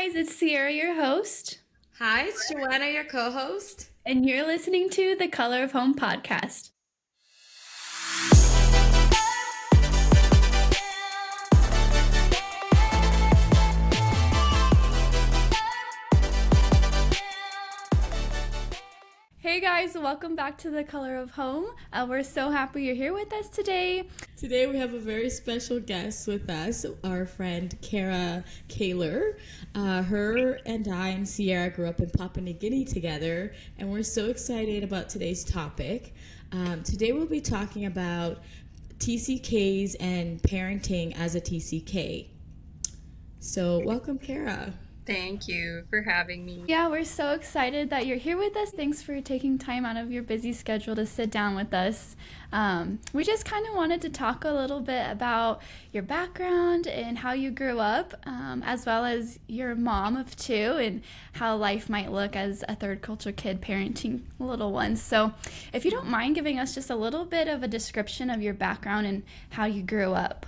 guys, it's Sierra, your host, Hi, it's Joanna, your co-host. and you're listening to the Color of Home podcast. Hey guys, welcome back to the Color of Home. We're so happy you're here with us today. Today we have a very special guest with us, our friend Kara Kaler. Her and I and Sierra grew up in Papua New Guinea together, and we're so excited about today's topic. Today we'll be talking about TCKs and parenting as a TCK. So welcome, Kara. Thank you for having me. Yeah, we're so excited that you're here with us. Thanks for taking time out of your busy schedule to sit down with us. We just kind of wanted to talk a little bit about your background and how you grew up, as well as your mom of two and how life might look as a third culture kid parenting little ones. So if you don't mind giving us just a little bit of a description of your background and how you grew up.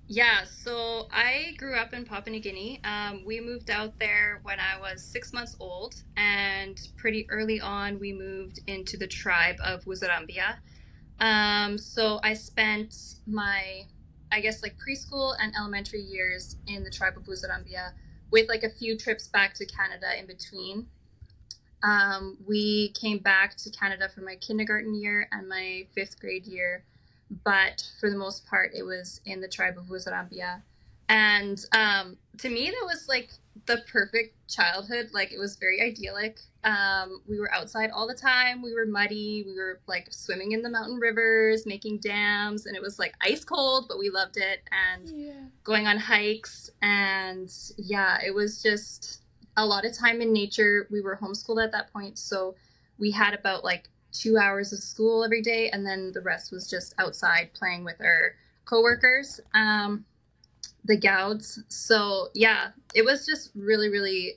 Yeah, so I grew up in Papua New Guinea. We moved out there when I was 6 months old, and pretty early on we moved into the tribe of Wuzarambia. So I spent my, preschool and elementary years in the tribe of Wuzarambia with like a few trips back to Canada in between. We came back to Canada for my kindergarten year and my fifth grade year, but for the most part, it was in the tribe of Wuzarambia. And to me, that was like the perfect childhood. Like, it was very idyllic. We were outside all the time. We were muddy. We were like swimming in the mountain rivers, making dams, and it was like ice cold, but we loved it. And going on hikes. And yeah, it was just a lot of time in nature. We were homeschooled at that point, so we had about like 2 hours of school every day, and then the rest was just outside playing with our coworkers, the Gauds. So yeah, it was just really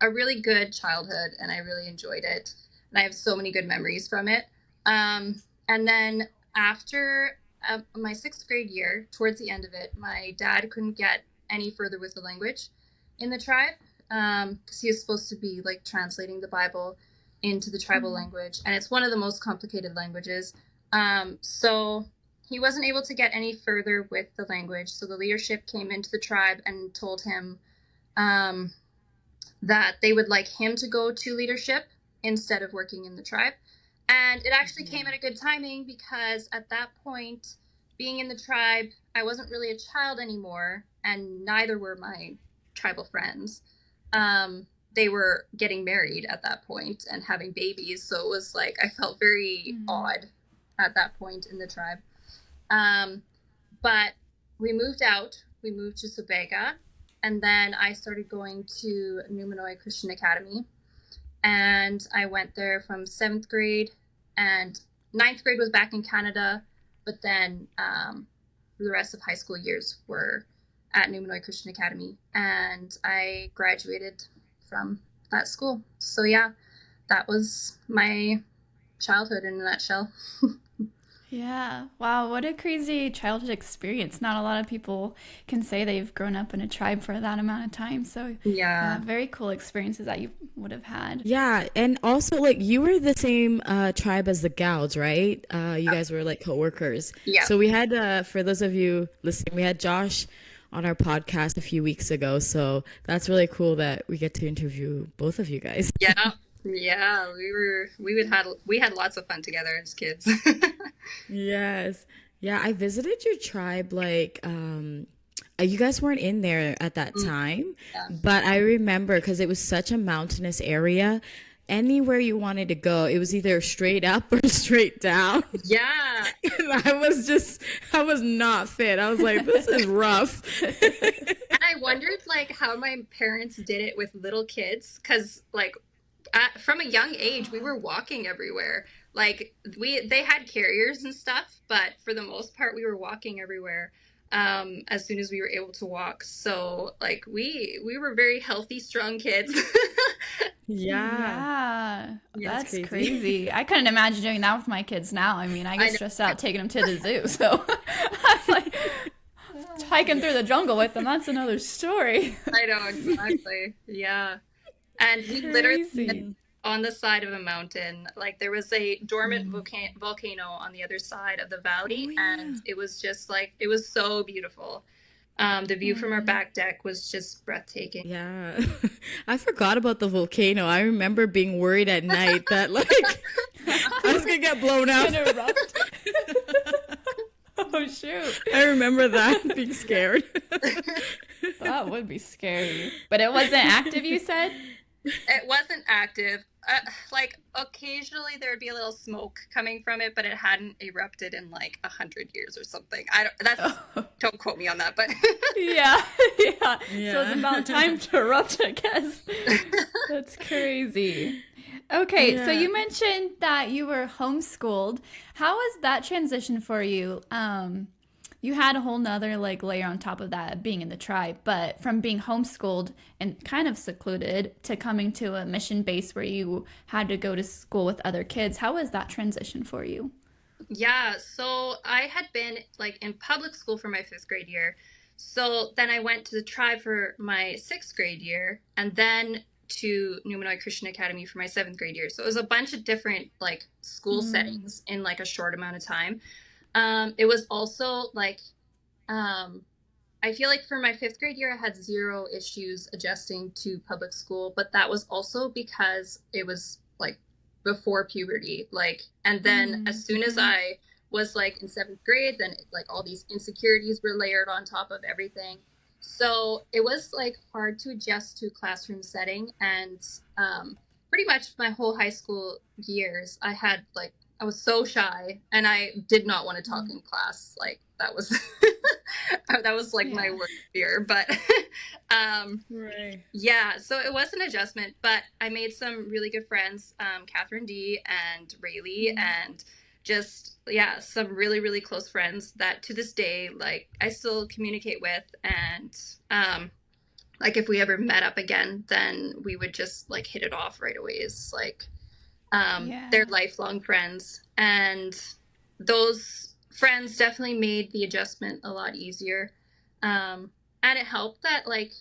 a really good childhood, and I really enjoyed it, and I have so many good memories from it. And then after my sixth grade year, towards the end of it, my dad couldn't get any further with the language in the tribe, because he was supposed to be like translating the Bible into the tribal language, and it's one of the most complicated languages. So he wasn't able to get any further with the language, so the leadership came into the tribe and told him that they would like him to go to leadership instead of working in the tribe. And it actually came at a good timing, because at that point, being in the tribe, I wasn't really a child anymore, and neither were my tribal friends. They were getting married at that point and having babies. So it was like, I felt very odd at that point in the tribe. But we moved out. We moved to Subega. And then I started going to Numanoy Christian Academy. And I went there from 7th grade. And 9th grade was back in Canada. But then the rest of high school years were at Numanoy Christian Academy. And I graduated from that school. So yeah, that was my childhood in a nutshell. Yeah. Wow, what a crazy childhood experience. Not a lot of people can say they've grown up in a tribe for that amount of time. So very cool experiences that you would have had. Yeah, and also like you were the same tribe as the Gauds, right? You guys were like co-workers. Yeah. So we had, for those of you listening, we had Josh on our podcast a few weeks ago. So that's really cool that we get to interview both of you guys. Yeah. Yeah, we had lots of fun together as kids. Yes. Yeah, I visited your tribe like you guys weren't in there at that time, but I remember because it was such a mountainous area. Anywhere you wanted to go, it was either straight up or straight down. Yeah. And I was not fit. I was like, this is rough. And I wondered like how my parents did it with little kids, because like from a young age we were walking everywhere. Like they had carriers and stuff, but for the most part we were walking everywhere as soon as we were able to walk. So like we were very healthy, strong kids. Yeah, Yeah, that's it's crazy. I couldn't imagine doing that with my kids now. I mean, I get stressed out taking them to the zoo, so I'm like hiking through the jungle with them, that's another story. I know, exactly. Yeah. And we literally lived Crazy. on the side of a mountain. Like there was a dormant volcano on the other side of the Oh valley, and yeah. it was just like it was so beautiful. The view from our Mm. back deck was just breathtaking. Yeah. I forgot about the volcano. I remember being worried at night that like I was gonna get blown It's up. gonna erupt. Oh shoot. I remember that being scared. That would be scary. But it wasn't active, you said? It wasn't active. Like occasionally there would be a little smoke coming from it, but it hadn't erupted in like 100 years or something. I don't. That's Oh. don't quote me on that, but Yeah, yeah. So it's Yeah. about time to erupt, I guess. That's crazy. Okay, so Yeah. you mentioned that you were homeschooled. How was that transition for you? You had a whole nother like layer on top of that being in the tribe, but from being homeschooled and kind of secluded to coming to a mission base where you had to go to school with other kids, how was that transition for you? yeah. So I had been like in public school for my fifth grade year. So then I went to the tribe for my sixth grade year, and then to Numanoid Christian Academy for my seventh grade year. So it was a bunch of different like school Mm. settings in like a short amount of time. It was also like um, I feel like for my fifth grade year, I had zero issues adjusting to public school, but that was also because it was like before puberty. Like, and then Mm. as soon as Mhm. I was like in seventh grade, then like all these insecurities were layered on top of everything. So it was like hard to adjust to a classroom setting. And pretty much my whole high school years, I was so shy and I did not want to talk Mm. in class. Like, that was. That was like my Yeah. worst fear, but um, Right. yeah, so it was an adjustment, but I made some really good friends, Catherine D and Rayleigh, Mm. and just yeah, some really really close friends that to this day like I still communicate with, and like if we ever met up again, then we would just like hit it off right away. It's like they're Yeah. lifelong friends, and those friends definitely made the adjustment a lot easier. Um, and it helped that like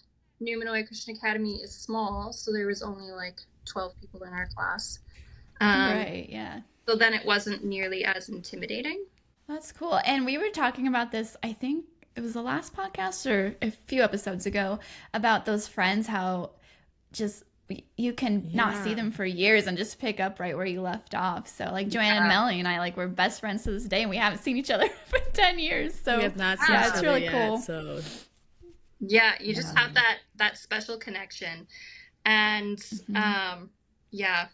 Numanoid Christian Academy is small, so there was only like 12 people in our class. Um, Right, yeah. so then it wasn't nearly as intimidating. That's cool. And we were talking about this, I think it was the last podcast or a few episodes ago, about those friends, how just you can not see Yeah. them for years and just pick up right where you left off. So like Joanne and Yeah. Melanie and I like we're best friends to this day and we haven't seen each other for 10 years. We So have not seen yeah, each Yeah. it's other really yet, cool. so Yeah, you just yeah. have that special connection. And Hmm. yeah,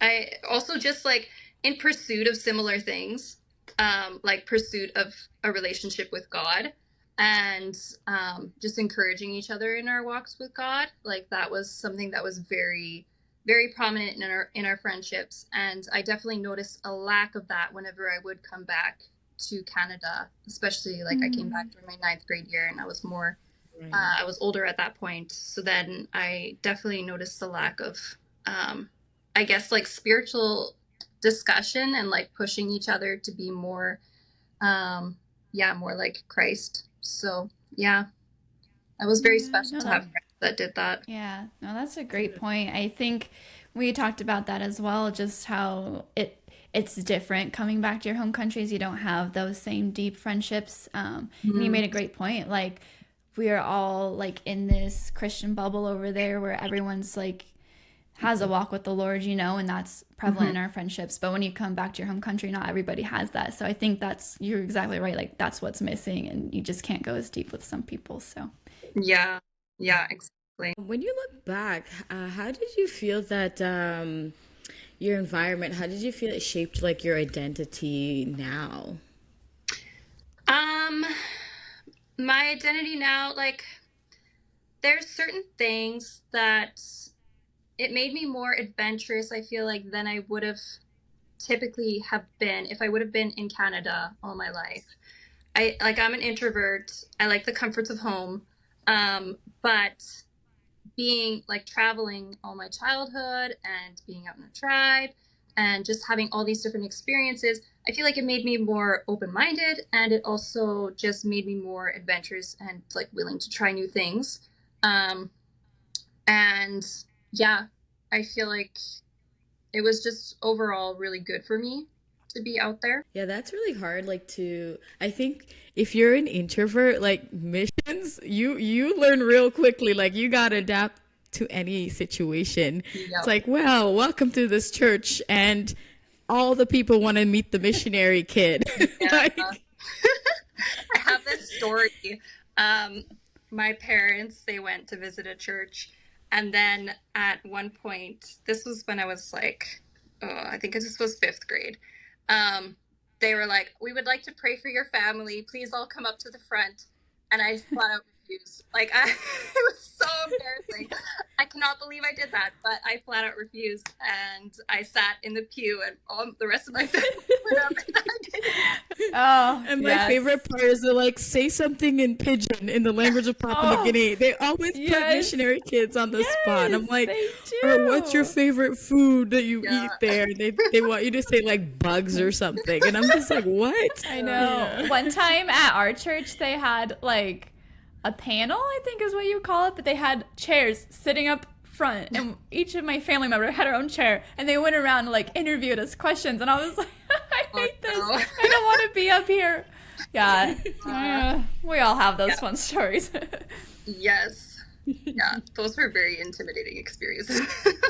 I also just like in pursuit of similar things, like pursuit of a relationship with God, and just encouraging each other in our walks with God. Like that was something that was very, very prominent in our friendships, and I definitely noticed a lack of that whenever I would come back to Canada, especially like I came back Mm. during my ninth grade year, and Right. I was older at that point. So then I definitely noticed the lack of, um, I guess, like spiritual discussion and like pushing each other to be more, um, yeah, more like Christ. So yeah, it was very Yeah, special no, to that have friends that did that. yeah, no, that's a great point. I think we talked about that as well, just how it's different coming back to your home countries. You don't have those same deep friendships. And you Mhm. made a great point. Like we are all like in this Christian bubble over there where everyone's like has a walk with the Lord, and that's prevalent Mhm. in our friendships. But when you come back to your home country, not everybody has that. So I think you're exactly right. Like that's what's missing, and you just can't go as deep with some people. So. Yeah, yeah, exactly. When you look back, how did you feel that your environment, how did you feel it shaped like your identity now? Um, my identity now, like, there's certain things that it made me more adventurous, I feel like, than I would have typically have been if I would have been in Canada all my life. I'm an introvert. I like the comforts of home. But being like traveling all my childhood and being out in a tribe and just having all these different experiences, I feel like it made me more open-minded, and it also just made me more adventurous and like willing to try new things. Um, and yeah, I feel like it was just overall really good for me to be out there. Yeah, that's really hard. Like to, I think if you're an introvert, like missions, you learn real quickly. Like you gotta adapt to any situation. It's Yep. like, well, welcome to this church, and all the people want to meet the missionary kid. Yeah. Like, I have this story. Um, my parents, they went to visit a church, and then at one point, this was when I was like, oh, I think this was fifth grade. Um, they were like, "We would like to pray for your family. Please all come up to the front." And I flat out refused. Like, it was so embarrassing. I cannot believe I did that, but I flat out refused, and I sat in the pew, and all the rest of my family went up, and I didn't. Oh, and my yes. favorite part is they're like, say something in pidgin in the language of Papua New Oh, Guinea. They always put yes. missionary kids on the spot. And I'm Yes, like, they or what's your do. favorite food that you Yeah. eat there? They want you to say like bugs or something. And I'm just like, what? I know. Yeah. One time at our church, they had like a panel, I think is what you call it, but they had chairs sitting up front, and each of my family members had our own chair, and they went around and like interviewed us questions, and I was like, I Oh, hate this. no. I don't want to be up here. Yeah, we all have those Yeah. fun stories. Yes. Yeah, those were very intimidating experiences.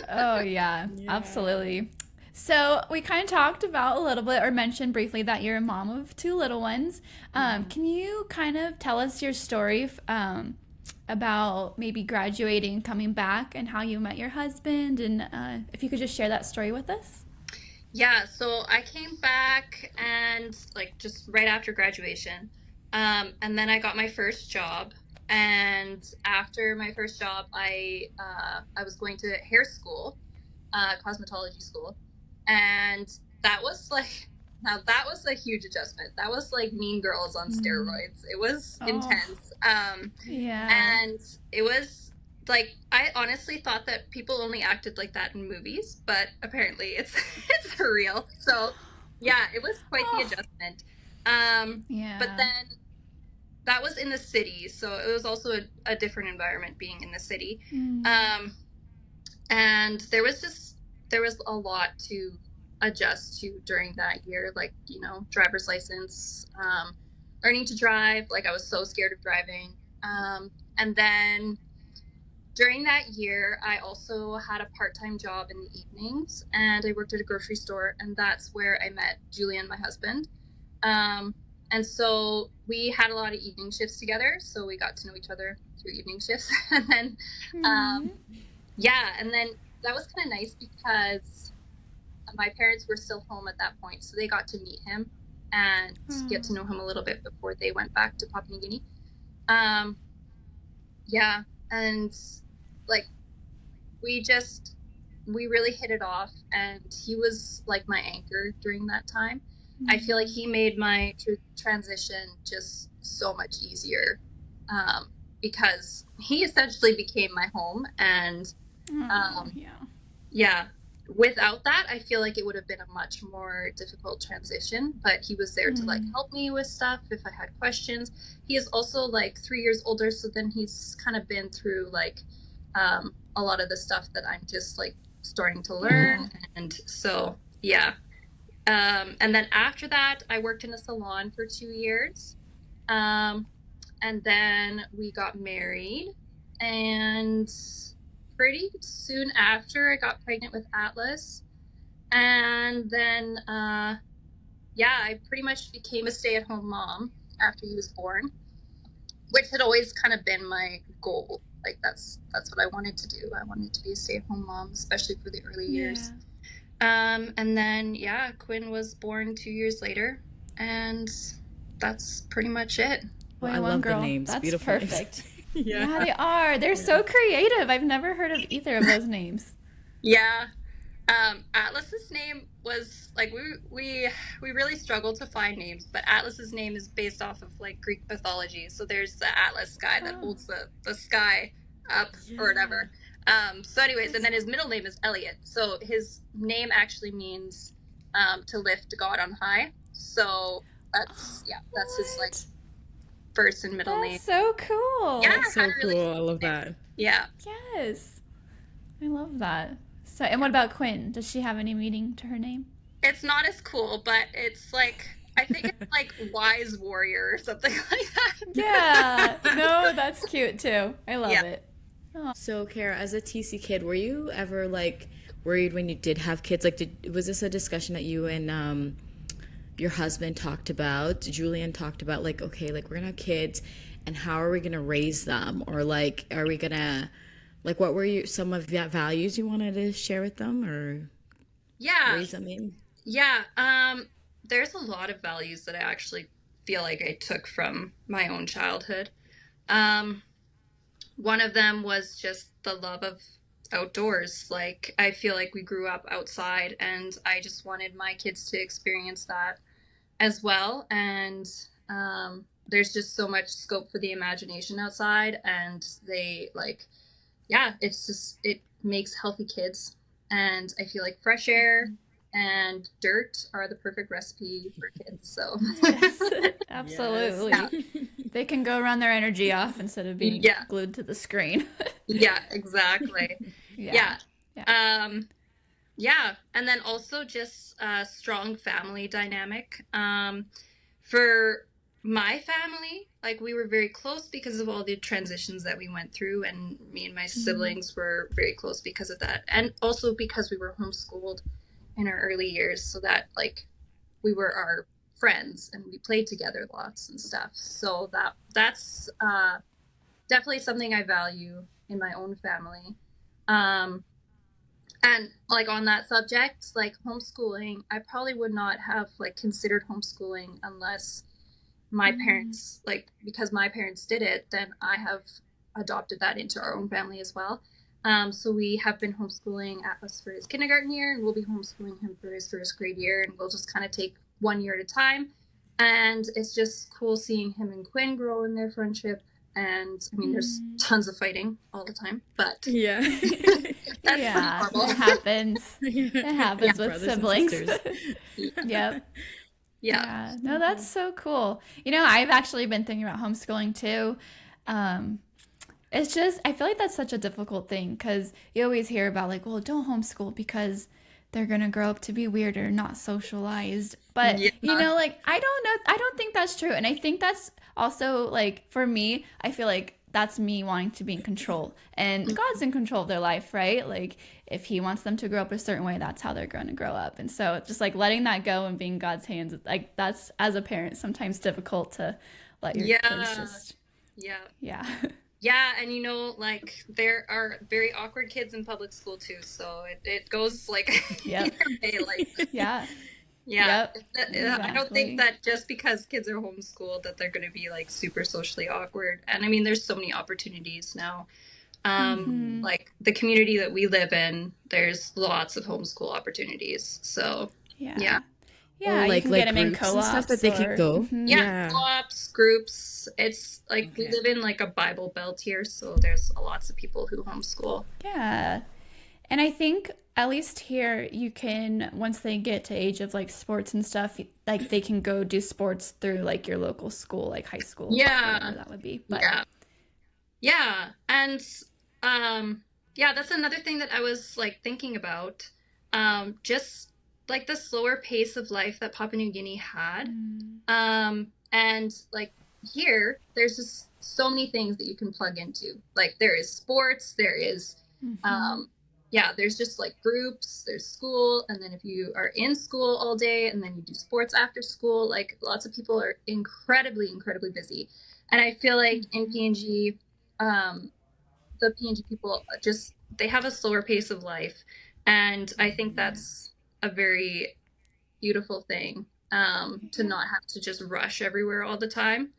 Oh, yeah, absolutely. So, we kind of talked about a little bit or mentioned briefly that you're a mom of two little ones. Can you kind of tell us your story about maybe graduating, coming back, and how you met your husband? And if you could just share that story with us? Yeah, so I came back and like just right after graduation. And then I got my first job. And after my first job, I was going to hair school, cosmetology school. And that was like now that was a huge adjustment. That was like Mean Girls on steroids. It was Oh, intense. yeah. And it was like I honestly thought that people only acted like that in movies, but apparently it's it's real. So yeah, it was quite the Oh, adjustment. But yeah. then that was in the city, so it was also a different environment being in the city. Mm. Um, and there was a lot to adjust to during that year, like driver's license, learning to drive. Like I was so scared of driving. And then during that year, I also had a part-time job in the evenings, and I worked at a grocery store, and that's where I met Julian, my husband. Um, and so we had a lot of evening shifts together, so we got to know each other through evening shifts. And then um, Mm. yeah, and then that was kind of nice because my parents were still home at that point, so they got to meet him and get to Oh. know him a little bit before they went back to Papua New Guinea. Um, yeah, and like we just we really hit it off, and he was like my anchor during that time. I feel like Mm. he made my transition just so much easier, um, because he essentially became my home, and Oh, um, yeah. yeah, without that, I feel like it would have been a much more difficult transition. But he was there to like Mm. help me with stuff if I had questions. He is also like 3 years older, so then he's kind of been through like a lot of the stuff that I'm just like starting to Yeah. learn. And so, yeah. And then after that, I worked in a salon for 2 years. Um, and then we got married. And pretty soon after, I got pregnant with Atlas. And then, yeah, I pretty much became a stay-at-home mom after he was born, which had always kind of been my goal. Like that's what I wanted to do. I wanted to be a stay-at-home mom, especially for the early Yeah. years. And then yeah, Quinn was born 2 years later, and that's pretty much it. Well, Boy, I one love the girl. names. That's Beautiful names. perfect. Yeah. Yeah, they are. They're so creative. I've never heard of either of those names. Yeah. Atlas's name was like we really struggled to find names, but Atlas's name is based off of like Greek mythology. So there's the Atlas guy that Oh, holds the sky up or Yeah. whatever. So anyways, and that's then his middle name is Elliot. So his name actually means to lift God on high. So that's his like What? first and middle That's name. so Yeah, cool. That's kind so of really cool. I sweet love name. that. Yeah. Yes. I love that. So, and Yeah. what about Quinn? Does she have any meaning to her name? It's not as cool, but it's like I think it's like wise warrior or something like that. Yeah. No, that's cute too. I Yeah. love it. Oh. So, Kara, as a TC kid, were you ever like worried when you did have kids? Like, was this a discussion that you and your husband talked about? Julian talked about like, okay, like we're gonna have kids, and how are we gonna raise them? Or like, are we gonna like what were you some of that values you wanted to share with them or Yeah. raise them in? Yeah. There's a lot of values that I actually feel like I took from my own childhood. Um, One of them was just the love of outdoors. Like, I feel like we grew up outside, and I just wanted my kids to experience that as well. And there's just so much scope for the imagination outside, and it's just, it makes healthy kids. And I feel like fresh air and dirt are the perfect recipe for kids. So, Yes, Yes. yeah, absolutely. They can go run their energy off instead of being yeah, glued to the screen. yeah, exactly. Yeah. Yeah. Yeah. Um, Yeah, and then also just a strong family dynamic. For my family, like we were very close because of all the transitions that we went through, and me and my Mm-hmm. siblings were very close because of that, and also because we were homeschooled in our early years, so that like we were our friends and we played together lots and stuff. So that's definitely something I value in my own family. Um, and like on that subject, like homeschooling, I probably would not have like considered homeschooling unless my Mm-hmm. parents, like because my parents did it, then I have adopted that into our own family as well. So we have been homeschooling Atlas for his kindergarten year, and we'll be homeschooling him for his first grade year, and we'll just kind of take one year at a time. And it's just cool seeing him and Quinn grow in their friendship. And I mean, there's Mm. tons of fighting all the time, but Yeah. that's pretty Yeah, normal. it happens. It Yeah. happens with Brothers and siblings. sisters. Yep. Yeah. Yeah. No, that's So so cool. I've actually been thinking about homeschooling too. Um, it's just, I feel like that's such a difficult thing because you always hear about, like, well, don't homeschool because they're going to grow up to be weirder, not socialized. But, Yeah. like, I don't know. I don't think that's true. And I think that's also, like, for me, I feel like that's me wanting to be in control. And God's in control of their life, right? Like, if He wants them to grow up a certain way, that's how they're going to grow up. And so just like letting that go and being God's hands, like, that's, as a parent, sometimes difficult to let your kids Yeah. just, Yeah. yeah. Yeah. And like there are very awkward kids in public school too. So it goes like Yep. either way. Like, Yeah. yeah. Yep. I don't think Exactly. that just because kids are homeschooled that they're going to be like super socially awkward. And I mean, there's so many opportunities now. Mm-hmm. Like the community that we live in, there's lots of homeschool opportunities. So, yeah. Yeah. or Yeah. You can get like them in groups and stuff that co-ops they can or. go. Mm-hmm. Yeah, Yeah. co-ops, groups. It's like we Okay. live in like a Bible belt here, so there's lots of people who homeschool. Yeah. And I think at least here you can, once they get to age of like sports and stuff, like they can go do sports through like your local school, like high school or whatever Yeah, that would be. But yeah, yeah. And yeah, that's another thing that I was like thinking about. Just like the slower pace of life that Papua New Guinea had. mm, And like here, there's just so many things that you can plug into. Like there is sports, there is mm-hmm. um yeah, there's just like groups, there's school, and then if you are in school all day and then you do sports after school, like lots of people are incredibly busy. And I feel like in Mm-hmm. PNG, um, the PNG people just they have a slower pace of life. And I think Yeah. that's a very beautiful thing, to Yeah. not have to just rush everywhere all the time.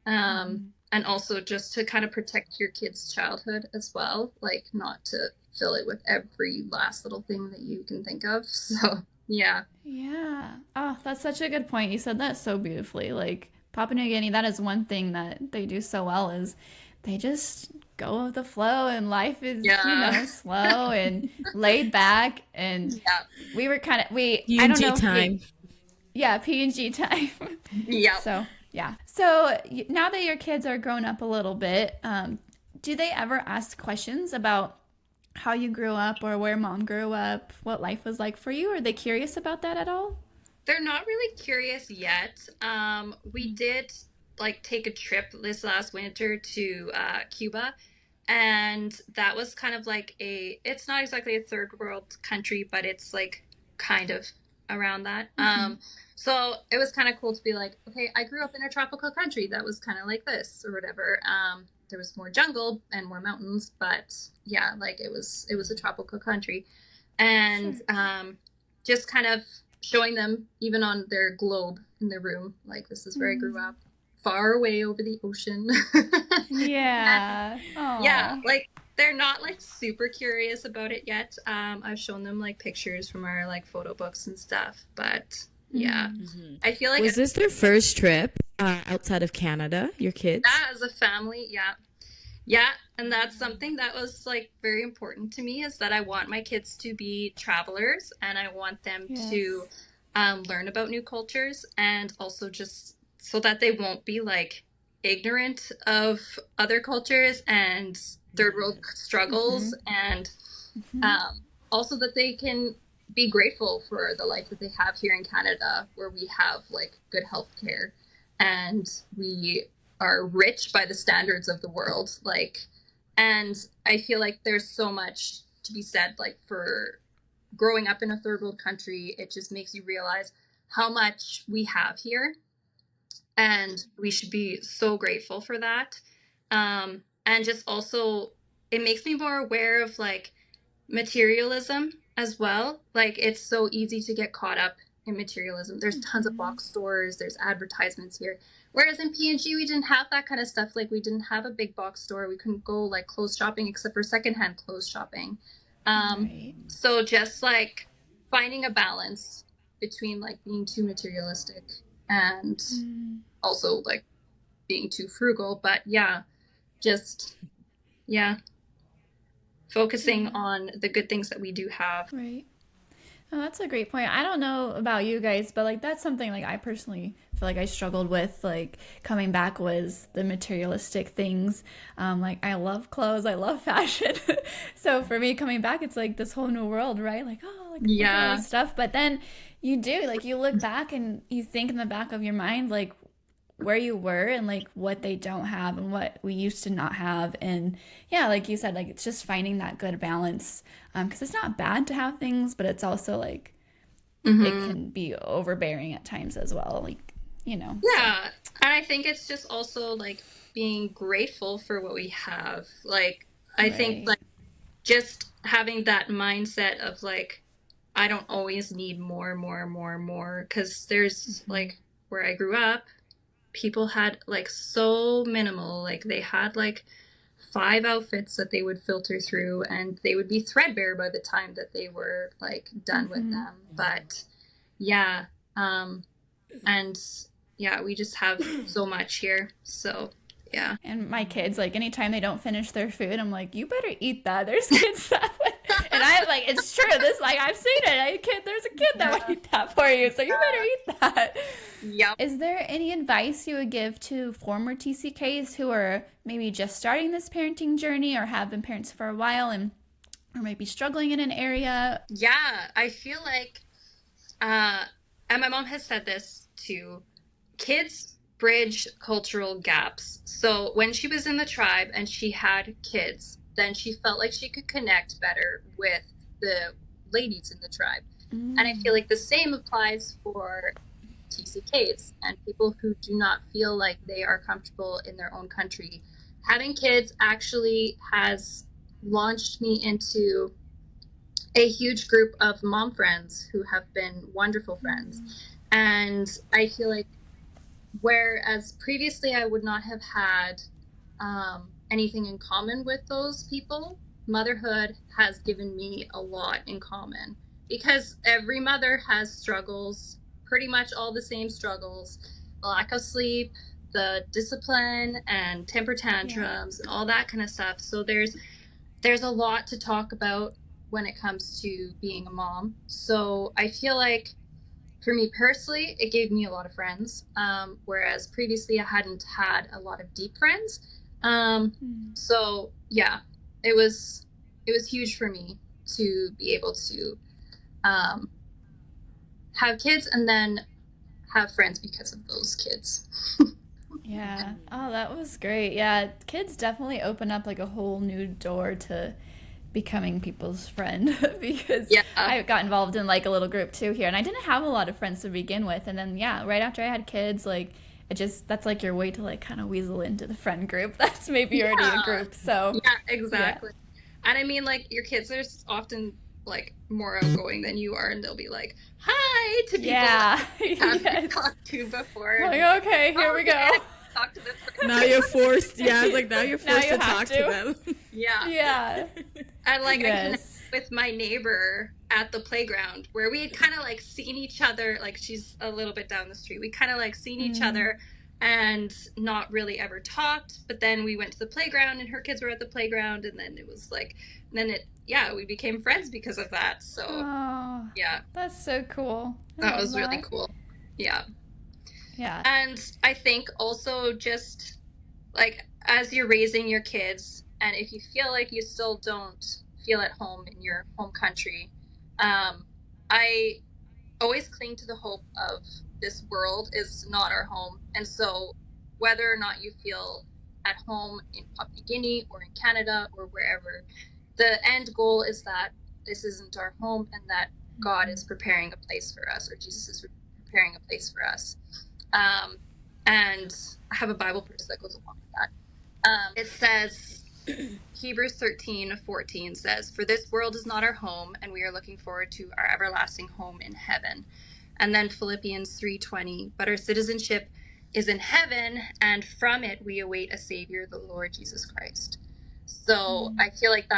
Um, Mm-hmm. and also just to kind of protect your kid's childhood as well, like not to fill it with every last little thing that you can think of. So, yeah. Yeah. Oh, that's such a good point. You said that so beautifully. Like Papua New Guinea, that is one thing that they do so well is they just go with the flow and life is, Yeah. slow and laid back and Yeah. we were kind of we I don't PNG know if you time. Yeah, P&G time. Yep. So, yeah. So, now that your kids are grown up a little bit, do they ever ask questions about how you grew up or where mom grew up, what life was like for you? Are they curious about that at all? They're not really curious yet. We Mm. did like take a trip this last winter to Cuba, and that was kind of like it's not exactly a third world country, but it's like kind of around that. Mm-hmm. So it was kind of cool to be like, okay, I grew up in a tropical country that was kind of like this or whatever. There was more jungle and more mountains, but yeah, like it was a tropical country, and Sure. just kind of showing them even on their globe in their room, like this is where I grew Mm. up, far away over the ocean. And Yeah. yeah, Oh. like they're not like super curious about it yet. I've shown them like pictures from our like photo books and stuff, but yeah, Mm. Hmm. I feel like Was this their first trip outside of Canada, your kids? that as a family, yeah. Yeah, and that's something that was like very important to me is that I want my kids to be travelers and I want them to Yes. learn about new cultures and also just so that they won't be like ignorant of other cultures and third world Mm-hmm. struggles and Mm-hmm. um, also that they can be grateful for the life that they have here in Canada, where we have like good health care and we are rich by the standards of the world. Like, and I feel like there's so much to be said, like, for growing up in a third world country. It just makes you realize how much we have here, and we should be so grateful for that. And just also, it makes me more aware of like materialism as well. Like it's so easy to get caught up in materialism. There's tons of Mm-hmm. box stores, there's advertisements here. Whereas in PNG we didn't have that kind of stuff. Like we didn't have a big box store. We couldn't go like clothes shopping except for secondhand clothes shopping. Right. So just like finding a balance between like being too materialistic and Mm. also like being too frugal. But yeah, just yeah, focusing Yeah. on the good things that we do have. Right. Oh, that's a great point. I don't know about you guys, but like that's something like I personally feel like I struggled with. Like coming back was the materialistic things. Like I love clothes, I love fashion. So for me coming back, it's like this whole new world, right? Like oh, like look at all Yeah. this stuff. But then you do like you look back and you think in the back of your mind like where you were and like what they don't have and what we used to not have and yeah like you said like it's just finding that good balance because it's not bad to have things but it's also like it Hmm. can be overbearing at times as well like so Yeah. And I think it's just also like being grateful for what we have. Like, I think right. like just having that mindset of like, I don't always need more, more, more, more. Because there's Mm-hmm. like where I grew up, people had like so minimal. Like, they had like five outfits that they would filter through and they would be threadbare by the time that they were like done with Mm-hmm. them. But yeah. Um, and yeah, we just have so much here. So yeah. And my kids, like, anytime they don't finish their food, I'm like, you better eat that. There's kids that would. And I'm like, it's true. This, like, I've seen it. There's a kid that would Yeah. eat that for you. So you better eat that. Yep. Is there any advice you would give to former TCKs who are maybe just starting this parenting journey or have been parents for a while and or might be struggling in an area? Yeah, I feel like uh and my mom has said this too. Kids bridge cultural gaps. So when she was in the tribe and she had kids, then she felt like she could connect better with the ladies in the tribe. And I feel Mm, like the same applies for TCKs and people who do not feel like they are comfortable in their own country. Having kids actually has launched me into a huge group of mom friends who have been wonderful friends. mm, And I feel like whereas previously I would not have had anything in common with those people, motherhood has given me a lot in common because every mother has struggles, pretty much all the same struggles, the lack of sleep, the discipline and temper yeah. tantrums and all that kind of stuff. So there's a lot to talk about when it comes to being a mom. So I feel like for me personally, it gave me a lot of friends, whereas previously I hadn't had a lot of deep friends. So yeah, it was huge for me to be able to um, have kids and then have friends because of those kids. Yeah. Oh, that was great. Yeah, kids definitely open up like a whole new door to becoming people's friend because Yeah, I got involved in like a little group too here and I didn't have a lot of friends to begin with and then yeah, right after I had kids like it just that's like your way to like kind of weasel into the friend group that's maybe already a yeah, group. So, yeah, yeah. exactly. And I mean, like, your kids are often like more outgoing than you are, and they'll be like, "Hi" to people that Yeah. you haven't Yes. talked to before, and you're Like, like, okay, here "Oh, we okay, go. I talk to this Now person." you're forced. Yeah, it's like now you're Now forced you to have talk to to. them. Yeah, Yeah. and like I connected Yes. with my neighbor at the playground where we had kind of like seen each other. Like, she's a little bit down the street. We kind of like seen each Mm. other and not really ever talked. But then we went to the playground, and her kids were at the playground, and then it was like, then it, yeah, we became friends because of that. So Oh, yeah, that's so cool. I that love was really that. cool. Yeah. Yeah. And I think also just like as you're raising your kids, and if you feel like you still don't feel at home in your home country, I always cling to the hope of this world is not our home. And so, whether or not you feel at home in Papua New Guinea or in Canada or wherever, the end goal is that this isn't our home and that God is preparing a place for us, or Jesus is preparing a place for us. Um, and I have a Bible verse that goes along with that. It says, Hebrews 13:14 says, "For this world is not our home, and we are looking forward to our everlasting home in heaven." And then Philippians 3:20, "But our citizenship is in heaven, and from it we await a Savior, the Lord Jesus Christ." So I feel like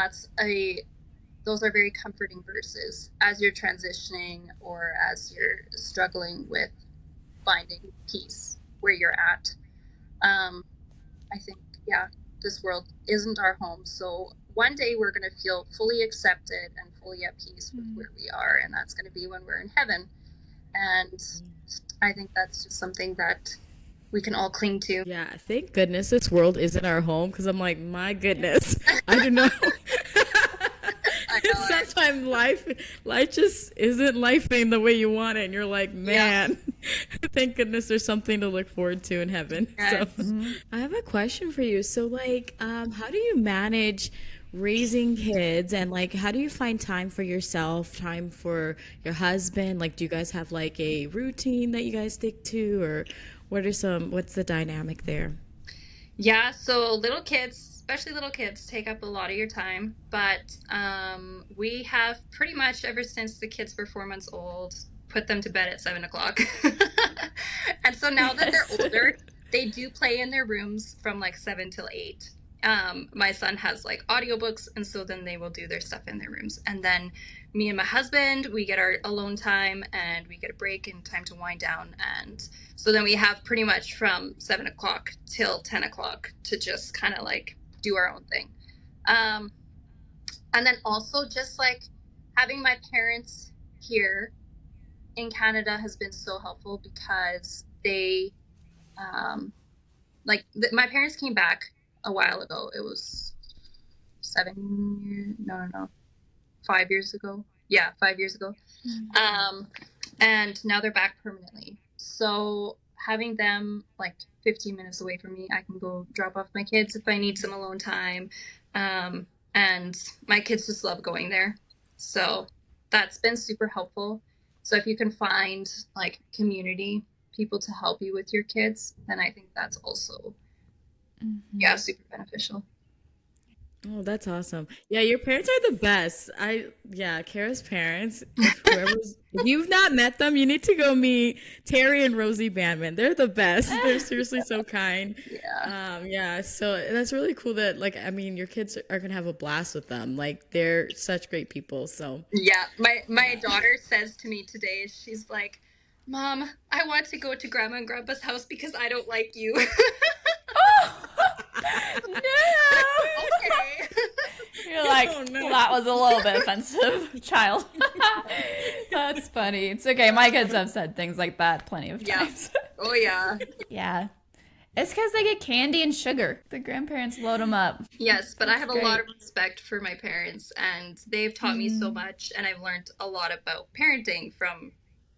those are very comforting verses as you're transitioning or as you're struggling with finding peace where you're at. I think, yeah, this world isn't our home. So one day we're going to feel fully accepted and fully at peace with where we are. And that's going to be when we're in heaven. And I think that's just something that we can all cling to. Yeah, thank goodness this world isn't our home because I'm like, my goodness, I don't know. I know. Sometimes life just isn't lifing the way you want it, and you're like, Yeah. man, thank goodness there's something to look forward to in heaven. Yes. So, I have a question for you. So, like, how do you manage raising kids, and like, how do you find time for yourself, time for your husband? Like, do you guys have like a routine that you guys stick to, or what's the dynamic there? Yeah, so little kids, especially little kids, take up a lot of your time. But we have pretty much ever since the kids were 4 months old, put them to bed at 7 o'clock. And so now that they're Yes. older, they do play in their rooms from like 7 till 8. My son has like audiobooks, and so then they will do their stuff in their rooms. And then me and my husband, we get our alone time and we get a break and time to wind down. And so then we have pretty much from 7 o'clock till 10 o'clock to just kind of like do our own thing. Um, and then also just like having my parents here in Canada has been so helpful because um, my parents came back a while ago. It was 7 years, no, 5 years ago. Yeah, 5 years ago. Um, and now they're back permanently. So having them like 15 minutes away from me, I can go drop off my kids if I need some alone time. Um, and my kids just love going there. So that's been super helpful. So if you can find like community people to help you with your kids, then I think that's also, yeah, super beneficial. Oh, that's awesome. Yeah, your parents are the best. Yeah, Kara's parents, if you've not met them, you need to go meet Terry and Rosie Bandman. They're the best. They're seriously so kind. Yeah. Yeah, so that's really cool that, like, I mean, your kids are gonna have a blast with them. Like, they're such great people. So, Yeah, my yeah. daughter says to me today, she's like, "Mom, I want to go to Grandma and Grandpa's house because I don't like you." Oh, Okay. no. You're like, Oh well, no. that was a little bit offensive, child. That's funny. It's okay. My kids have said things like that plenty of Yeah. times. Oh yeah. Yeah. It's because they get candy and sugar. The grandparents load them up. Yes, but I That's have a lot of great. respect for my parents, and they've taught me so Mm. much, and I've learned a lot about parenting from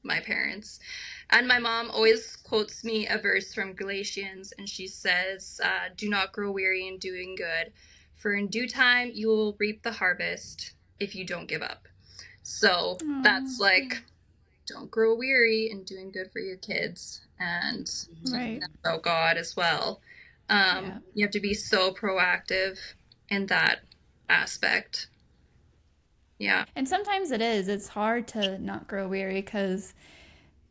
my parents. And my mom always quotes me a verse from Galatians, and she says, "Do not grow weary in doing good, for in due time you will reap the harvest if you don't give up." So Oh, that's like, don't grow weary in doing good for your kids and teaching right. them about God as well. Yeah. You have to be so proactive in that aspect. Yeah. And sometimes it is. It's hard to not grow weary because,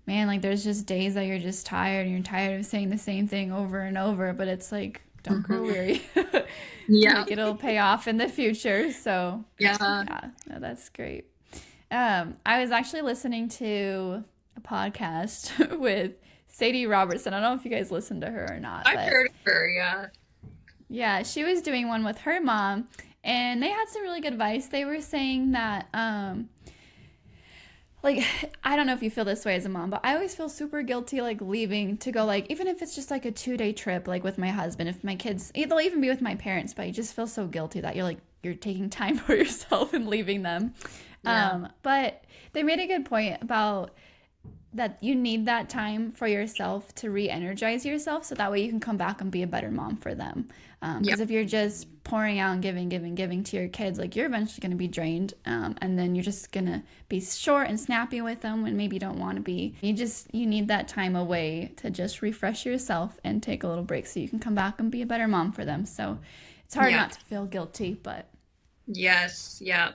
man, like there's just days that you're just tired and you're tired of saying the same thing over and over, but it's like, don't grow Hmm. weary. Yeah. Like it'll pay off in the future. So, Yeah. yeah, no, that's great. I was actually listening to a podcast with Sadie Robertson. I don't know if you guys listen to her or not, I've but heard of her. Yeah. yeah, she was doing one with her mom, and they had some really good advice. They were saying that, like, I don't know if you feel this way as a mom, but I always feel super guilty, like, leaving to go, like, even if it's just like a 2 day trip, like, with my husband, if my kids, they'll even be with my parents, but you just feel so guilty that you're like, you're taking time for yourself and leaving them. Yeah. But they made a good point about that you need that time for yourself to re-energize yourself so that way you can come back and be a better mom for them, Yeah. because if you're just pouring out and giving to your kids, like you're eventually going to be drained, and then you're just going to be short and snappy with them when maybe you don't want to be. You need that time away to just refresh yourself and take a little break so you can come back and be a better mom for them. So it's hard Yeah. not to feel guilty, but Yes. Yeah.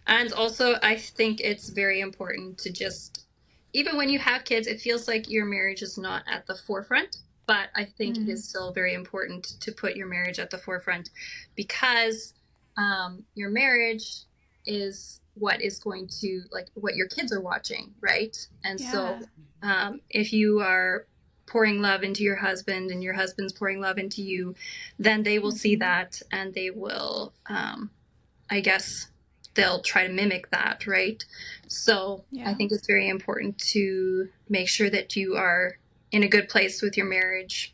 And also, I think it's very important to just, even when you have kids, it feels like your marriage is not at the forefront. But I think it mm, is still very important to put your marriage at the forefront because your marriage is what is going to, like, what your kids are watching, right? And so yeah, if you are pouring love into your husband and your husband's pouring love into you, then they will see hmm, that and they will, I guess they'll try to mimic that, right? So I yeah. think it's very important to make sure that you are in a good place with your marriage,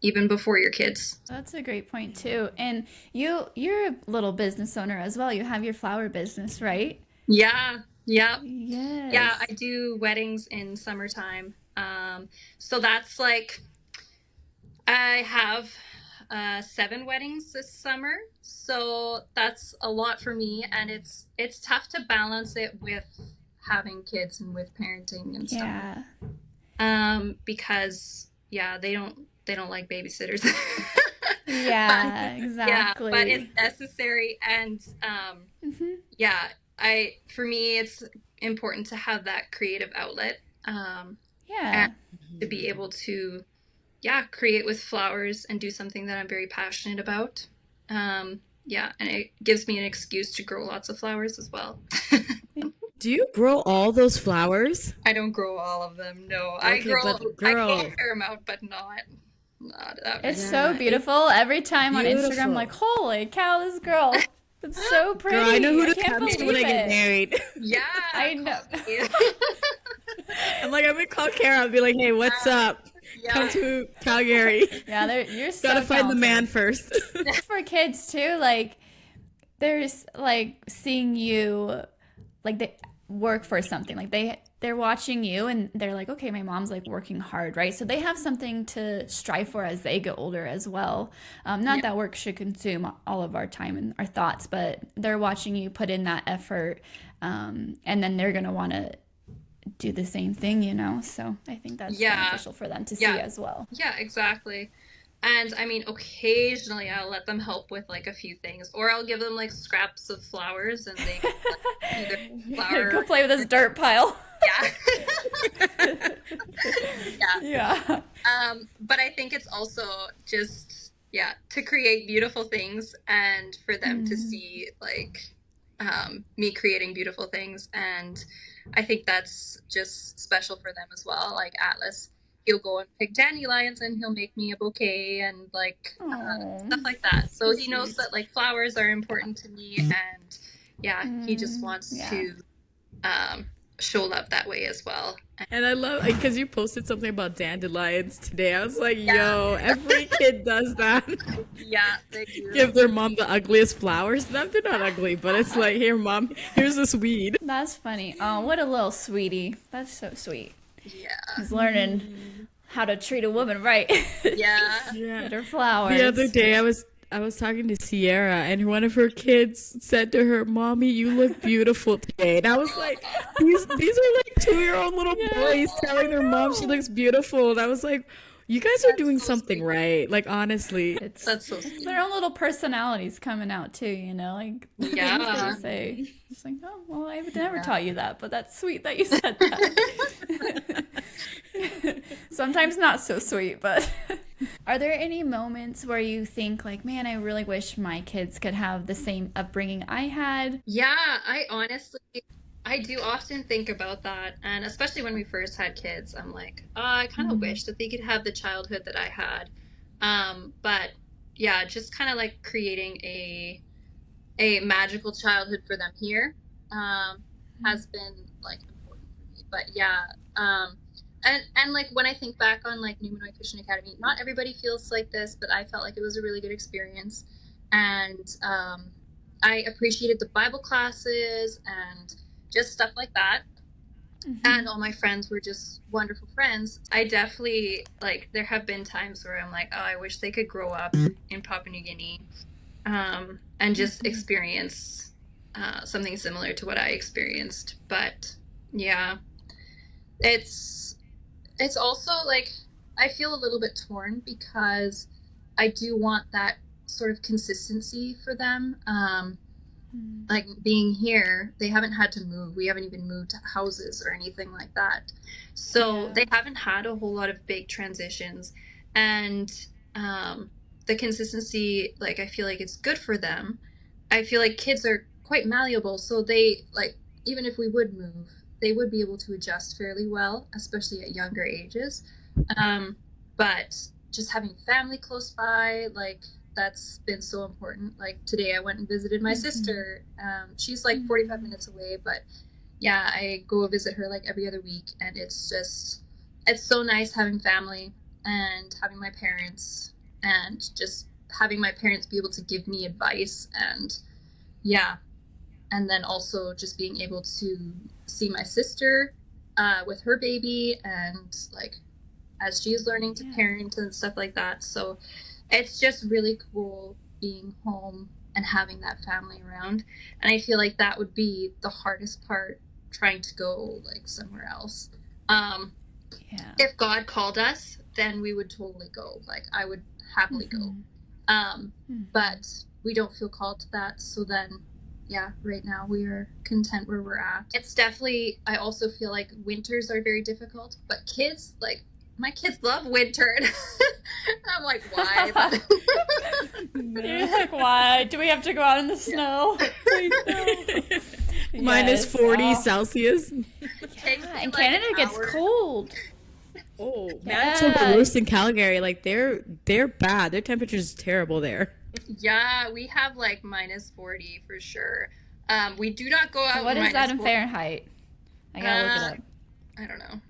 even before your kids. That's a great point too. And you're a little business owner as well. You have your flower business, right? Yeah, yeah, yeah. I Yes. do weddings in summertime. So that's like I have 7 weddings this summer, so that's a lot for me, and it's tough to balance it with having kids and with parenting and stuff. Yeah. Because yeah, they don't like babysitters. But Yeah, yeah, but it's exactly. necessary, and Hmm. yeah, I for me it's important to have that creative outlet, and Yeah. to be able to, yeah, create with flowers and do something that I'm very passionate about. Yeah, and it gives me an excuse to grow lots of flowers as well. Do you grow all those flowers? I don't grow all of them. No, Okay, but I grow a girl, fair amount, but not that It's many. so yeah, it's beautiful. Every time on Instagram, I'm like, beautiful. holy cow, this girl. It's so Girl, I know pretty. who I to can't come to when believe I get it. married. Yeah, I call know. me. I'm like, I'm gonna call Kara and be like, hey, what's up? Come Yeah, to Calgary. Yeah, you're Gotta so find the man talented. first. For kids too, like there's like seeing you, like they work for something, like they're watching you and they're like, okay, my mom's like working hard, right? So they have something to strive for as they get older as well. Not yeah, that work should consume all of our time and our thoughts, but they're watching you put in that effort, and then they're gonna want to do the same thing, so I think that's yeah, beneficial for them to see yeah, as well. yeah, exactly. And I mean, occasionally I'll let them help with like a few things, or I'll give them like scraps of flowers, and they can like do their Go flower. play with this dirt pile. Yeah, yeah. Yeah. But I think it's also just, yeah, to create beautiful things and for them to Mm, see like me creating beautiful things. And I think that's just special for them as well. Like Atlas, he'll go and pick dandelions and he'll make me a bouquet and like oh, stuff like that. so So he knows sweet. that like flowers are important to me, and yeah, he just wants Yeah. to um, show love that way as well. And I love because you posted something about dandelions today. I was like, Yeah, yo, every kid does that. yeah, they do. Give their mom the ugliest flowers. No, they're not ugly, but it's like, here, mom, here's this weed. That's funny. Oh, what a little sweetie. That's so sweet. Yeah, He's learning how to treat a woman right. yeah. Yeah. Get her flowers. The other day, I was talking to Sierra, and one of her kids said to her, "Mommy, you look beautiful today." And I was like, "These are like 2-year-old little boys telling their mom she looks beautiful." And I was like, "You guys are doing so something sweet. right." Like honestly, It's That's so sweet. their own little personalities coming out too, you know, like the things that Yeah. you say. It's like, oh, well, I would never taught you that, but that's sweet that you said that. Sometimes not so sweet, but are there any moments where you think like, man, I really wish my kids could have the same upbringing I had? Yeah, I honestly, I do often think about that. And especially when we first had kids, I'm like, oh, I kind of wish that they could have the childhood that I had. But yeah, just kind of like creating a magical childhood for them here has been like important for me. But yeah, and like when I think back on like Numenoid Christian Academy, not everybody feels like this, but I felt like it was a really good experience, and I appreciated the Bible classes and just stuff like that. And all my friends were just wonderful friends. I definitely like there have been times where I'm like, oh, I wish they could grow up in Papua New Guinea and just experience something similar to what I experienced. But yeah, it's it's also like I feel a little bit torn because I do want that sort of consistency for them. Like being here, they haven't had to move. We haven't even moved houses or anything like that. So Yeah. they haven't had a whole lot of big transitions. And the consistency, like, I feel like it's good for them. I feel like kids are quite malleable. So they, like, even if we would move, they would be able to adjust fairly well, especially at younger ages. But just having family close by, like, that's been so important. Like today, I went and visited my sister. She's like 45 minutes away, but yeah, I go visit her like every other week, and it's so nice having family and having my parents, and just having my parents be able to give me advice, and yeah, and then also just being able to see my sister with her baby, and like as she's learning to parent and stuff like that. So it's just really cool being home and having that family around. And I feel like that would be the hardest part, trying to go like somewhere else. Yeah. If God called us, then we would totally go. Like I would happily go. But we don't feel called to that. So then, yeah, right now we are content where we're at. It's definitely, I also feel like winters are very difficult, but kids, like, my kids love winter. And I'm like, why? But You're like, why? Do we have to go out in the snow? Please no. minus Yes. 40 Oh. Celsius. it takes me, And like, an Canada gets hour. cold. Oh, Yeah. Manitoba worse than Calgary. Like they're bad. Their temperature's terrible there. Yeah, we have like minus 40 for sure. We do not go out. What is that in 40. Fahrenheit? I gotta look it up. I don't know.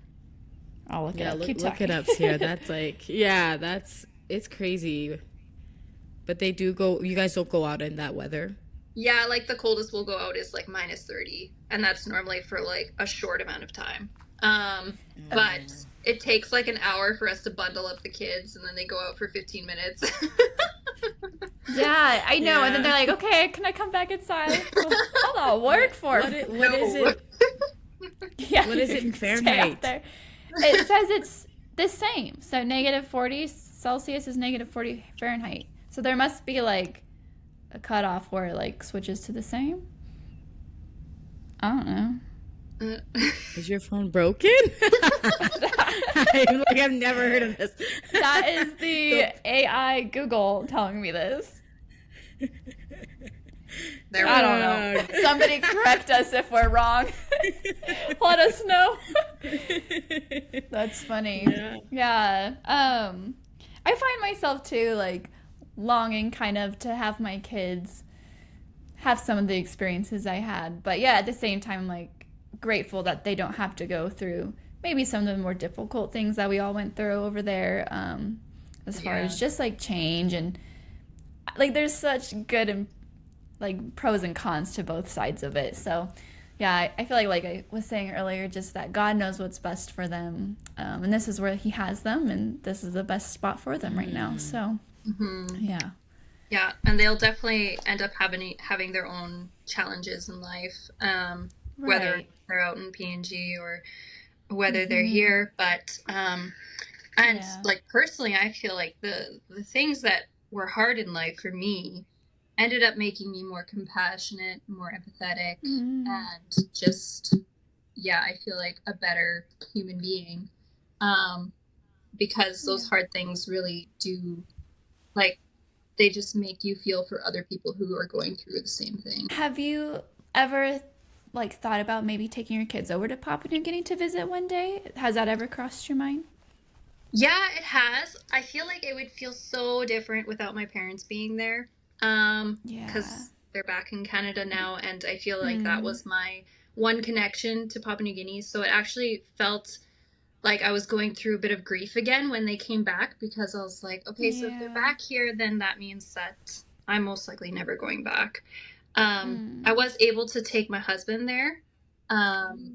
I'll look it Yeah, up. look, Keep look it talking. up, Sierra. That's like, yeah, it's crazy. But they do go. You guys don't go out in that weather. Yeah, like the coldest we'll go out is like minus 30, and that's normally for like a short amount of time. But it takes like an hour for us to bundle up the kids, and then they go out for 15 minutes. Yeah, I know. And then Yeah. they're like, okay, can I come back inside? Hold on, work for What is it? Yeah, What is it in stay out Fahrenheit? there. It says it's the same. So negative 40 Celsius is negative 40 Fahrenheit. So there must be like a cutoff where it like switches to the same. I don't know. Is your phone broken? I've never heard of this. That is the AI Google telling me this. There we I go. don't know. Somebody correct us if we're wrong. Let us know. That's funny. Yeah. I find myself too like longing kind of to have my kids have some of the experiences I had. But yeah, at the same time like grateful that they don't have to go through maybe some of the more difficult things that we all went through over there, as far Yeah. as just like change and like there's such good and like pros and cons to both sides of it. So yeah, I feel like I was saying earlier, just that God knows what's best for them, and this is where He has them, and this is the best spot for them right now. So Hmm. yeah, Yeah, and they'll definitely end up having their own challenges in life, whether right. they're out in PNG or whether they're Mm-hmm. here. But and Yeah. like personally, I feel like the things that were hard in life for me ended up making me more compassionate, more empathetic, Mm-hmm. and just yeah, I feel like a better human being. Um, because Yeah. those hard things really do like they just make you feel for other people who are going through the same thing. Have you ever like thought about maybe taking your kids over to Papua New Guinea to visit one day? Has that ever crossed your mind? Yeah, it has. I feel like it would feel so different without my parents being there. Yeah. Because they're back in Canada now, and I feel like that Mm. was my one connection to Papua New Guinea. So it actually felt like I was going through a bit of grief again when they came back because I was like, okay, so if they're Yeah. back here, then that means that I'm most likely never going back. I Mm. was able to take my husband there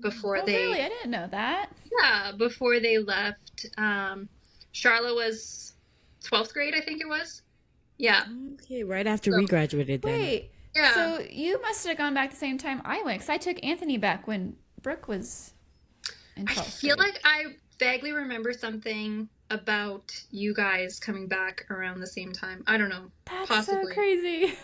before Oh, really? they I didn't know that. yeah, before they left. Charlotte was 12th grade, I think it was. Yeah. Okay, right after So, we graduated then. Wait. yeah. So you must have gone back the same time I went, because I took Anthony back when Brooke was in I 12th feel grade. like I vaguely remember something about you guys coming back around the same time. I don't know. That's so Possibly. crazy.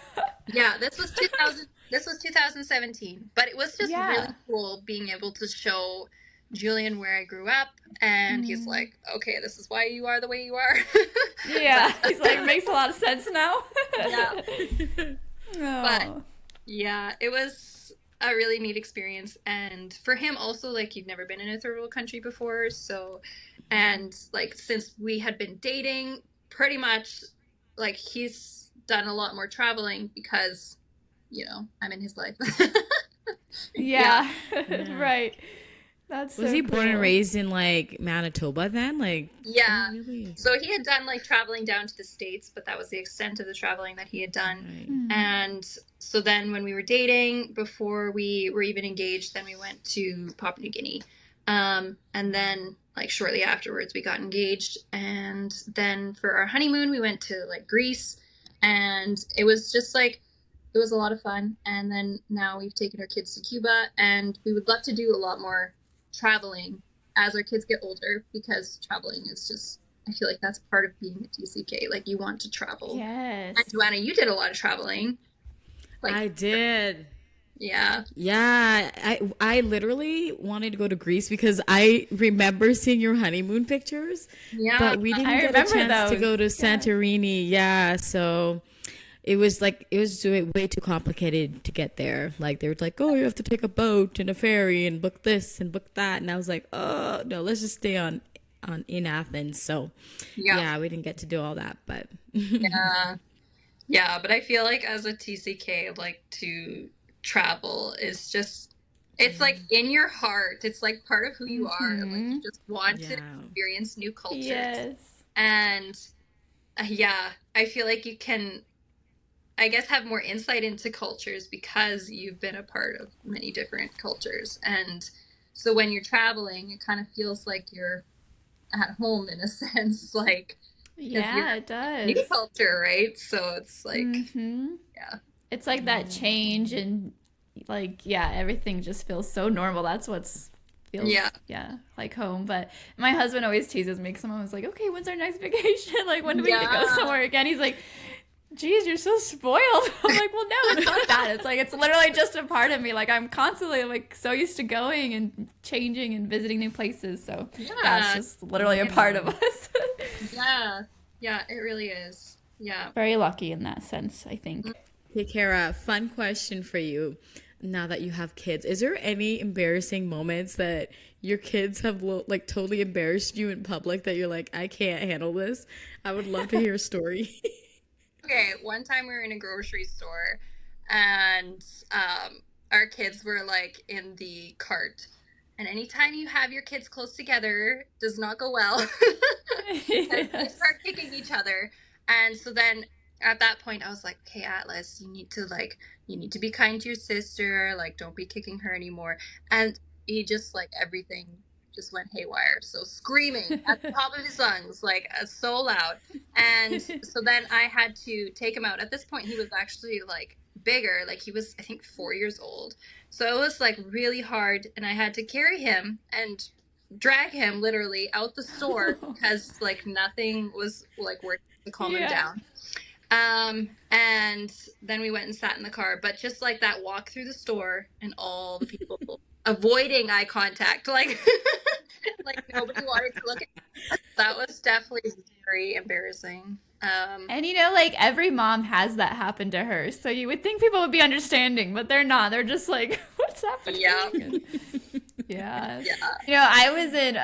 Yeah, this was 2017, but it was just Yeah. really cool being able to show Julian where I grew up and he's Mm. like, "Okay, this is why you are the way you are." Yeah. But He's like, makes a lot of sense now. yeah, but Oh. yeah, it was a really neat experience. And for him also, like he'd never been in a third world country before. So, and like since we had been dating, pretty much like he's done a lot more traveling because, I'm in his life. Yeah. Yeah. Yeah. Right. That's Was so he born and cool. raised in like Manitoba then? Like, oh, Yeah. really? So he had done like traveling down to the States, but that was the extent of the traveling that he had done. Right. Mm. And so then when we were dating, before we were even engaged, then we went to Papua New Guinea. And then like shortly afterwards we got engaged. And then for our honeymoon, we went to like Greece. And it was just like, it was a lot of fun. And then now we've taken our kids to Cuba and we would love to do a lot more traveling as our kids get older because traveling is just, I feel like that's part of being a TCK. Like you want to travel. And Yes. Joanna, you did a lot of traveling. Like, I did. yeah. Yeah, I literally wanted to go to Greece because I remember seeing your honeymoon pictures, Yeah. but we didn't I get a remember chance to those. go to Yeah. Santorini. Yeah, so it was way too complicated to get there. Like they were like, "Oh, you have to take a boat and a ferry and book this and book that." And I was like, "Oh, no, let's just stay on in Athens." So, Yeah. yeah, we didn't get to do all that, but Yeah. Yeah. But I feel like as a TCK, like to travel is just, it's like in your heart. It's like part of who you are. And like you Mm-hmm. just want to yeah. experience new cultures. Yes. And yeah, I feel like you can, I guess, have more insight into cultures because you've been a part of many different cultures. And so when you're traveling, it kind of feels like you're at home in a sense, like because you're Yeah, it in a new does. culture, right? So it's like, Mm-hmm. yeah, It's like that change and like yeah, everything just feels so normal. That's what's yeah, feels yeah like home. But my husband always teases me because someone was like, "Okay, when's our next vacation? Like when do we get to go yeah, somewhere again?" He's like, "Geez, you're so spoiled." I'm like, "Well, no, it's not that. It's like it's literally just a part of me. Like I'm constantly like so used to going and changing and visiting new places. So yeah, it's yeah, just literally a part of Yeah. us." yeah, yeah. It really is. Yeah. Very lucky in that sense, I think. Hey, Kara, fun question for you. Now that you have kids, is there any embarrassing moments that your kids have like totally embarrassed you in public that you're like, I can't handle this? I would love to hear a story. Okay, one time we were in a grocery store and our kids were like in the cart. And anytime you have your kids close together, does not go well. Because they Yes. start kicking each other. And so then at that point I was like, okay, Atlas, you need to be kind to your sister, like don't be kicking her anymore. And he just like everything just went haywire. So screaming at the top of his lungs, like so loud. And so then I had to take him out. At this point he was actually like bigger, like he was I think 4 years old. So it was like really hard, and I had to carry him and drag him literally out the store because like nothing was like working to calm him Yeah. down. And then we went and sat in the car, but just like that walk through the store and all the people avoiding eye contact, like like nobody wanted to look at me. That was definitely very embarrassing. And you know, like every mom has that happen to her. So you would think people would be understanding, but they're not. They're just like, what's happening? Yeah. Yeah. Yeah. You know, I was in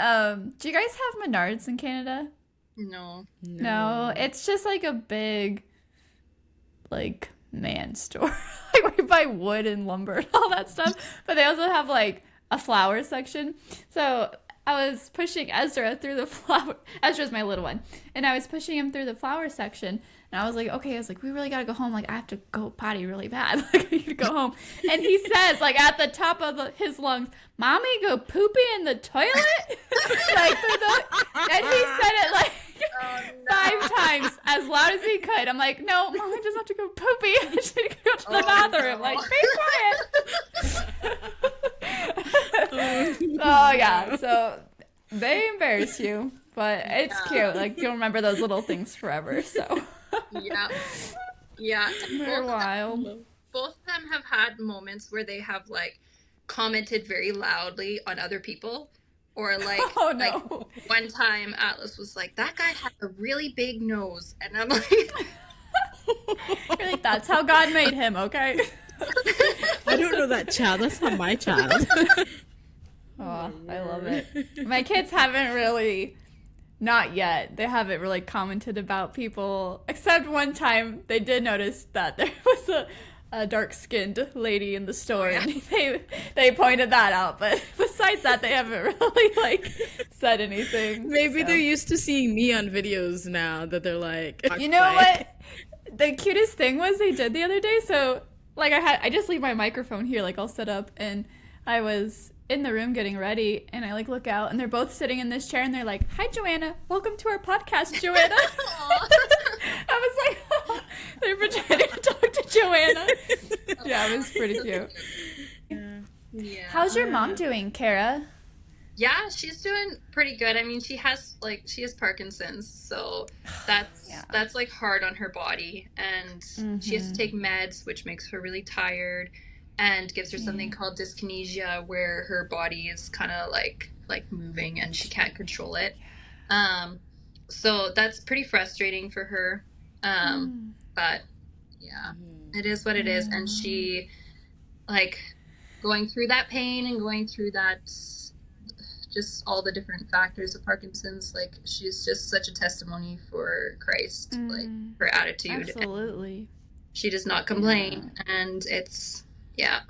do you guys have Menards in Canada? No. No, it's just like a big like man store. Like we buy wood and lumber and all that stuff. But they also have like a flower section. So I was pushing Ezra through the flower. Ezra's my little one. And I was pushing him through the flower section. And I was like, okay, I was like, we really got to go home. Like, I have to go potty really bad. Like, I need to go home. And he says, like, at the top of his lungs, Mommy, go poopy in the toilet? Like, and he said it like 5 times as loud as he could. I'm like, no, Mommy doesn't have to go poopy. I should go to the bathroom. No. Like, be quiet. Oh, yeah. So they embarrass you. But it's cute. Like, you'll remember those little things forever. So. Yeah. Yeah. They're wild. Both of them have had moments where they have like commented very loudly on other people, or like, Oh, no. like one time Atlas was like, that guy had a really big nose, and I'm like, You're like, that's how God made him, okay? I don't know that child. That's not my child. Oh, I love it. My kids haven't really, not yet, they haven't really commented about people, except one time they did notice that there was a dark-skinned lady in the store, and they pointed that out, but besides that, they haven't really, like, said anything. Maybe so. they're used to seeing me on videos now that they're like, You know what? The cutest thing was they did the other day. So, like, I just leave my microphone here, like, all set up, and I was in the room getting ready, and I, like, look out, and they're both sitting in this chair, and they're like, hi, Joanna. Welcome to our podcast, Joanna. I was like, oh, they're pretending to talk to Joanna. Yeah, it was pretty cute. yeah. How's your mom doing, Kara? Yeah, she's doing pretty good. I mean, she has Parkinson's, so that's like hard on her body, and she has to take meds, which makes her really tired, and gives her something called dyskinesia, where her body is kind of like moving and she can't control it. So that's pretty frustrating for her. But yeah, it is what it is, and she like going through that pain and going through that. Just all the different factors of Parkinson's, like she's just such a testimony for Christ, like her attitude. Absolutely. She does not complain, and it's yeah.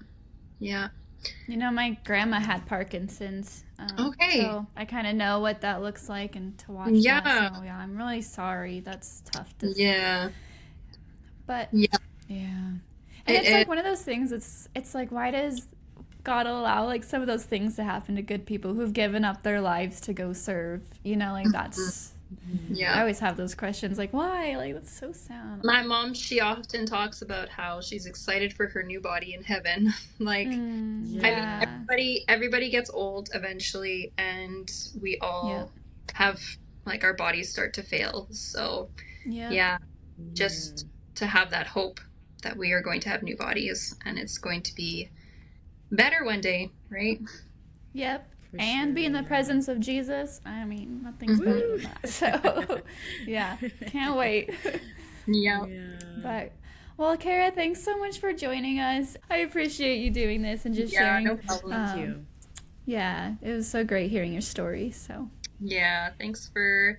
You know, my grandma had Parkinson's. Okay. So I kind of know what that looks like, and to watch Yeah. that. So yeah, I'm really sorry. That's tough to see. Yeah. But Yeah. And it's like one of those things. It's like, why does God allow like some of those things to happen to good people who've given up their lives to go serve? You know, like that's. Yeah. I always have those questions, like why? Like that's so sad. My mom, she often talks about how she's excited for her new body in heaven. Like, I mean, everybody gets old eventually, and we all have like our bodies start to fail. So, just to have that hope that we are going to have new bodies and it's going to be better one day, right? Yep. And be in the presence of Jesus. I mean, nothing's better than that. So, yeah, can't wait. Yeah. But, well, Kara, thanks so much for joining us. I appreciate you doing this and just sharing. No problem. Thank you. Yeah, it was so great hearing your story. So. Yeah, thanks for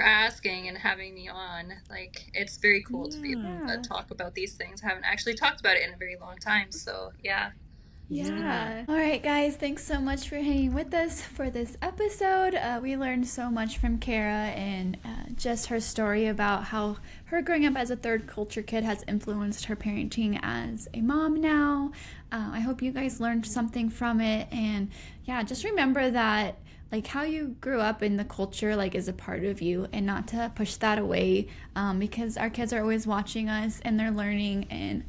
asking and having me on. Like, it's very cool to be able to talk about these things. I haven't actually talked about it in a very long time. So, yeah. Yeah. All right, guys. Thanks so much for hanging with us for this episode. We learned so much from Kara and just her story about how her growing up as a third culture kid has influenced her parenting as a mom now. I hope you guys learned something from it. And yeah, just remember that like how you grew up in the culture like is a part of you, and not to push that away, because our kids are always watching us and they're learning, and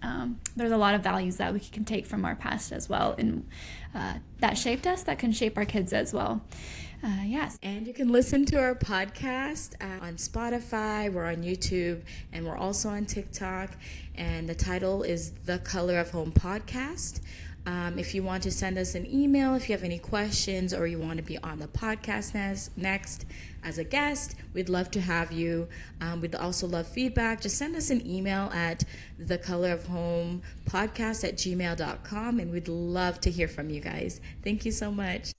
there's a lot of values that we can take from our past as well, and that shaped us, that can shape our kids as well. Yes. And you can listen to our podcast on Spotify, we're on YouTube, and we're also on TikTok, and the title is The Color of Home Podcast. If you want to send us an email, if you have any questions, or you want to be on the podcast next as a guest, we'd love to have you. We'd also love feedback. Just send us an email at thecolorofhomepodcast@gmail.com, and we'd love to hear from you guys. Thank you so much.